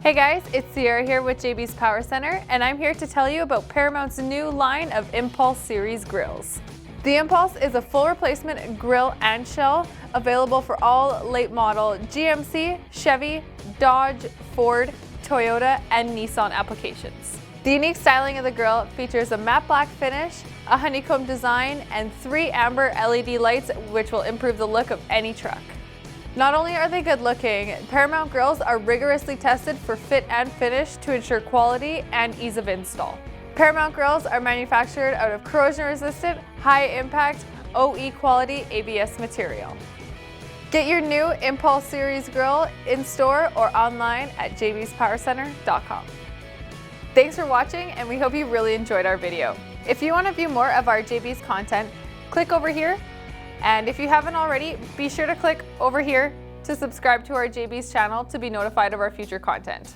Hey guys, it's Sierra here with JB's Power Center, and I'm here to tell you about Paramount's new line of Impulse series grills. The Impulse is a full replacement grill and shell available for all late model GMC, Chevy, Dodge, Ford, Toyota, and Nissan applications. The unique styling of the grill features a matte black finish, a honeycomb design, and 3 amber LED lights which will improve the look of any truck. Not only are they good looking, Paramount grills are rigorously tested for fit and finish to ensure quality and ease of install. Paramount grills are manufactured out of corrosion resistant, high impact, OE quality ABS material. Get your new Impulse series grill in store or online at jbspowercenter.com. Thanks for watching, and we hope you really enjoyed our video. If you want to view more of our JB's content, click over here. And if you haven't already, be sure to click over here to subscribe to our JB's channel to be notified of our future content.